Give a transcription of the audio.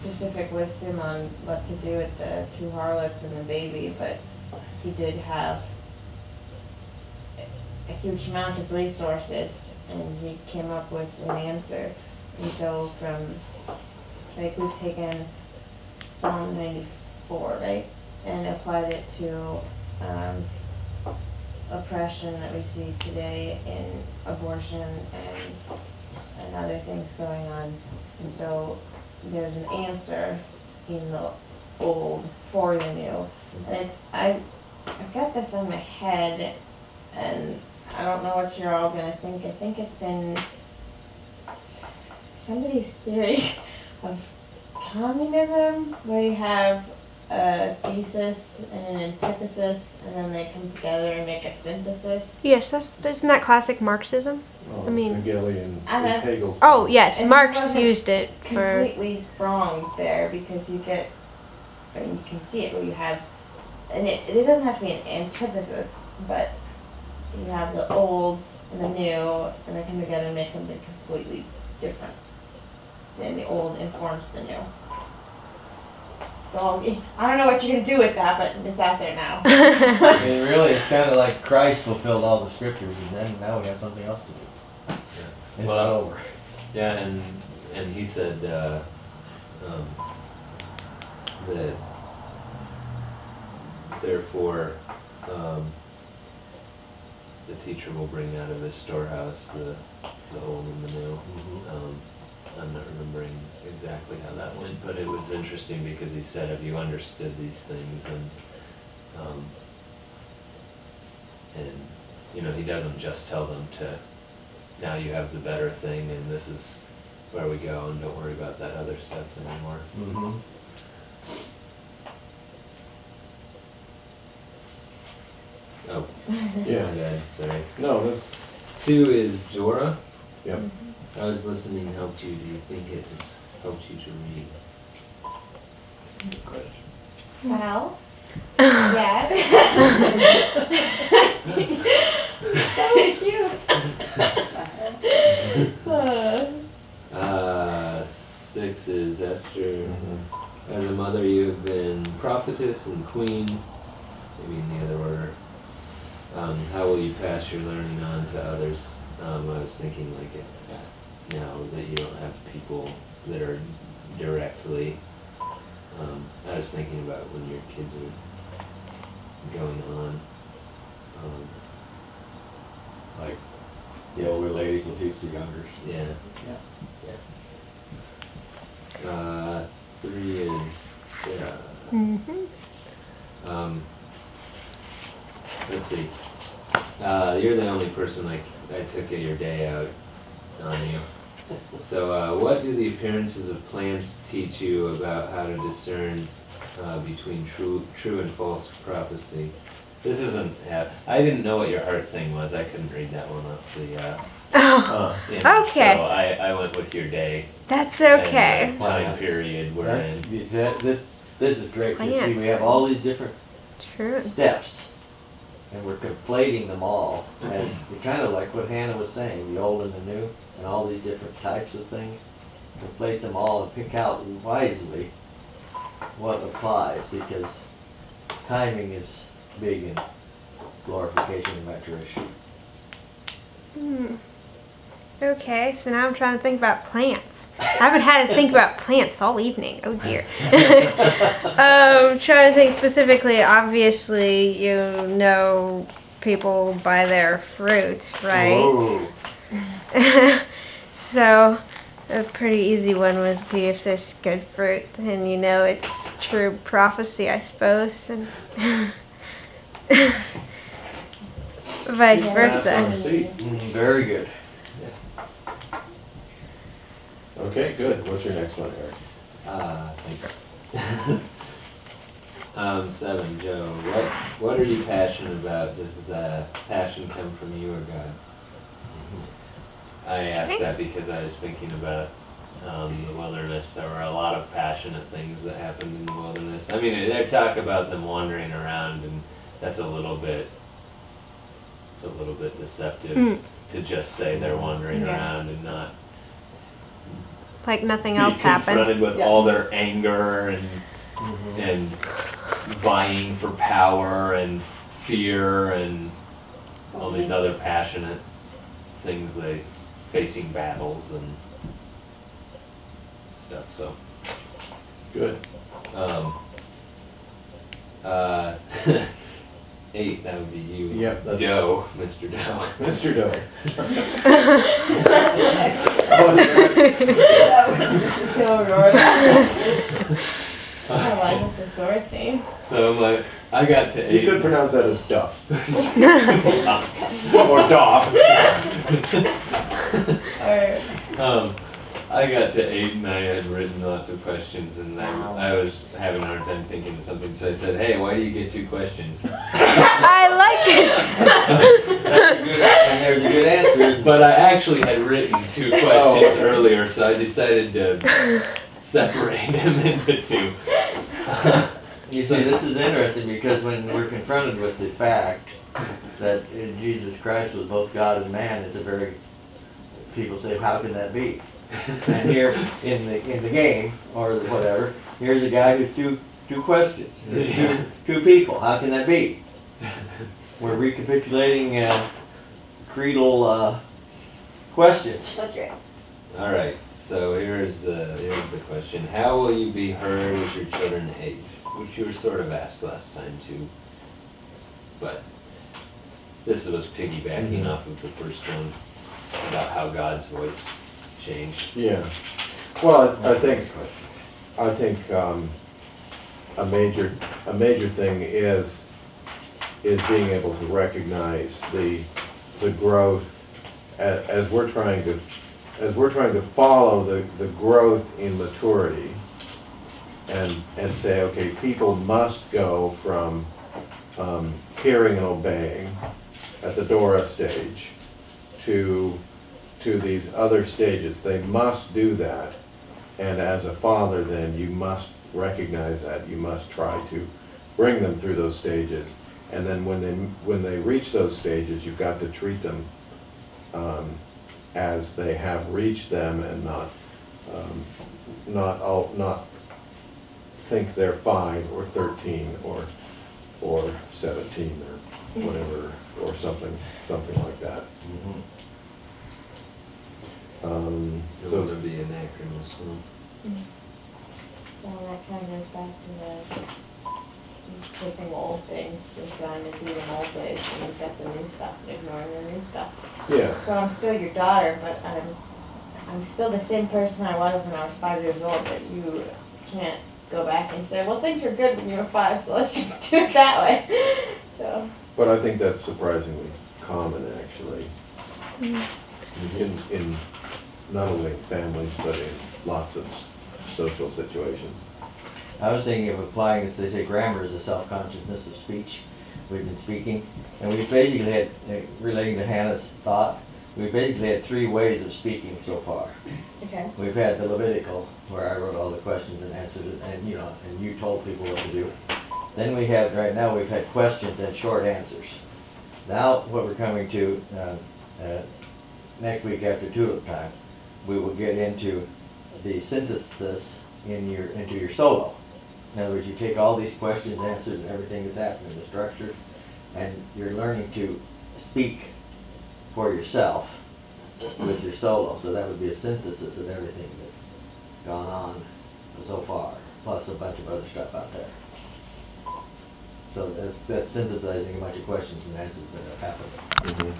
specific wisdom on what to do with the two harlots and the baby, but he did have a huge amount of resources, and he came up with an answer. And so like we've taken Psalm 94, right, and applied it to oppression that we see today in abortion and other things going on. And so there's an answer in the old for the new. And I've got this in my head, and I don't know what you're all gonna think. I think it's in somebody's theory of communism, where you have a thesis and an antithesis, and then they come together and make a synthesis. Yes, isn't that classic Marxism? Oh, I mean, Hegelian, it's Hegel's. Oh yes, And Marx used it for. Completely wrong there, because you get, I mean, you can see it where you have, and it doesn't have to be an antithesis, but you have the old and the new, and they come together and make something completely different. And the old informs the new. So I don't know what you're gonna do with that, but it's out there now. I mean, really, it's kind of like Christ fulfilled all the scriptures, and then now we have something else to do. Yeah. It's over. Yeah, and he said that therefore the teacher will bring out of his storehouse the old and the new. I'm not remembering exactly how that went, but it was interesting because he said, "Have you understood these things?" And you know, he doesn't just tell them to, now you have the better thing, and this is where we go, and don't worry about that other stuff anymore. Oh, Yeah. my bad. Sorry. No, that's, 2 is Jorah. yep. I was listening helped you. Do you think it has helped you to read? Good question. Well, yes. Thank you. 6 is Esther. As a mother, you have been prophetess and queen, maybe in the other order. How will you pass your learning on to others? I was thinking like now that you don't have people that are directly, I was thinking about when your kids are going on. Like, the older ladies will teach the youngers. Yeah. Yeah. 3 is Sarah. Let's see. You're the only person I took your day out on you. So, what do the appearances of plants teach you about how to discern between true and false prophecy? This isn't. I didn't know what your heart thing was. I couldn't read that one off the. Okay. So I went with your day. That's okay. And the time period we're in. This is great. You see, Plants. we have all these different True. steps, and we're conflating them all as kind of like what Hannah was saying, the old and the new, and all these different types of things. Conflate them all and pick out wisely what applies, because timing is big in glorification and maturation. Okay, so now I'm trying to think about plants. I haven't had to think about plants all evening. Oh dear. Trying to think specifically. Obviously, you know people by their fruit, right? Whoa. So, a pretty easy one would be if there's good fruit, and you know it's true prophecy, I suppose, and vice versa. Very good. Okay, good. What's your next one, Eric? Thanks. 7, Joe. What are you passionate about? Does the passion come from you or God? I asked that because I was thinking about the wilderness. There were a lot of passionate things that happened in the wilderness. I mean, they talk about them wandering around, and that's a little bit deceptive to just say they're wandering around and not like nothing be else happened. confronted with Yeah. all their anger and vying for power and fear and all these other passionate things, they facing battles and stuff. So Good. uh, 8, that would be you. Yep, that's- Doe, Mr. Doe. Mr. Doe. That's that was so good. Why is this Doris name? So I got to 8. You could pronounce that as Duff. Or Doff. Or I got to 8 and I had written lots of questions and I was having a hard time thinking of something, so I said, hey, why do you get 2 questions? I like it. That's a good, and there's a good answer. But I actually had written 2 questions earlier, so I decided to separate them into 2. You see, this is interesting because when we're confronted with the fact that Jesus Christ was both God and man, it's a very, people say, how can that be? And here in the game or whatever, here's a guy who's two questions, two people. How can that be? We're recapitulating creedal questions. that's right. All right, so here's the question: how will you be heard as your children age? Which you were sort of asked last time too, but this was piggybacking off of the first one about how God's voice changed. Yeah. Well, I think a major thing is being able to recognize the growth as we're trying to follow the growth in maturity and say, okay, people must go from hearing and obeying at the Dora stage to these other stages. They must do that, and as a father then you must recognize that. You must try to bring them through those stages, and then when they reach those stages, you've got to treat them as they have reached them, and not think they're 5 or 13 or 17 or whatever, or something like that. It So would be anachronism. Well, that kind of goes back to the taking old things and trying to do them old ways, and you've got the new stuff and ignoring the new stuff. yeah, So I'm still your daughter, but I'm still the same person I was when I was 5 years old, but you can't go back and say, well, things were good when you were 5, so let's just do it that way. So. but I think that's surprisingly common actually in not only in families but in lots of social situations. I was thinking of applying this, they say grammar is a self-consciousness of speech. We've been speaking, and we've basically had, relating to Hannah's thought, we've basically had 3 ways of speaking so far. Okay. We've had the Levitical, where I wrote all the questions and answered it, and you told people what to do. Then we have, right now, we've had questions and short answers. Now, what we're coming to, next week after tulip time, we will get into the synthesis into your solo. In other words, you take all these questions, answers, and everything that's happening, the structure, and you're learning to speak for yourself with your solo. So that would be a synthesis of everything that's gone on so far, plus a bunch of other stuff out there. So that's synthesizing a bunch of questions and answers that have happened.